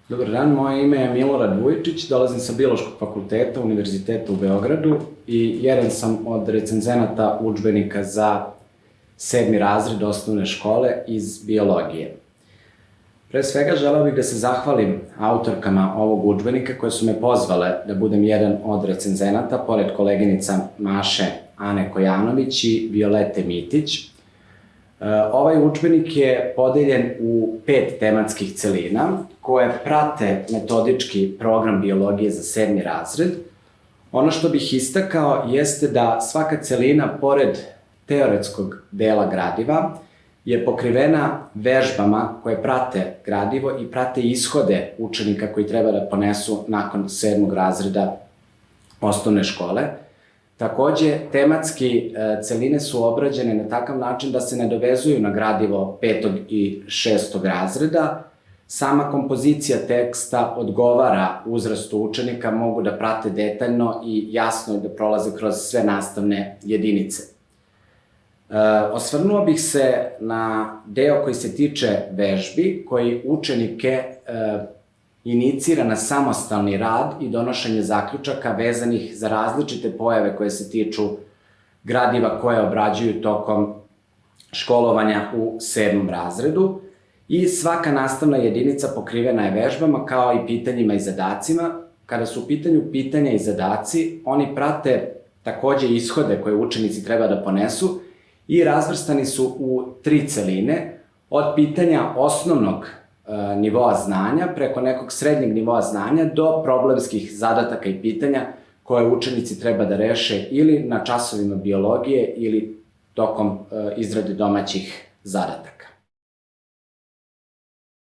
Dobar dan, moje ime je Milorad Vujičić, dolazim sa Biološkog fakulteta Univerziteta u Beogradu i jedan sam od recenzenata udžbenika za 7. razred osnovne škole iz biologije. Pre svega želeo bih da se zahvalim autorkama ovog udžbenika koje su me pozvale da budem jedan od recenzenata, pored koleginica Maše Ane Kojanović i Violete Mitić. Ovaj udžbenik je podeljen u 5 tematskih celina koje prate metodički program biologije za 7. razred. Ono što bih istakao jeste da svaka celina, pored teoretskog dela gradiva, je pokrivena vežbama koje prate gradivo i prate ishode učenika koji treba da ponesu nakon 7. razreda osnovne škole. Takođe, tematski celine su obrađene na takav način da se ne dovezuju na gradivo 5. i 6. razreda. Sama kompozicija teksta odgovara uzrastu učenika, mogu da prate detaljno i jasno da prolaze kroz sve nastavne jedinice. Osvrnuo bih se na deo koji se tiče vežbi, koji učenike inicira na samostalni rad i donošenje zaključaka vezanih za različite pojave koje se tiču gradiva koje obrađuju tokom školovanja u 7. razredu. I svaka nastavna jedinica pokrivena je vežbama kao i pitanjima i zadacima. Kada su u pitanju pitanja i zadaci, oni prate takođe ishode koje učenici treba da ponesu i razvrstani su u 3 celine, od pitanja osnovnog nivoa znanja preko nekog srednjeg nivoa znanja do problemskih zadataka i pitanja koje učenici treba da reše ili na časovima biologije ili tokom izrade domaćih zadataka.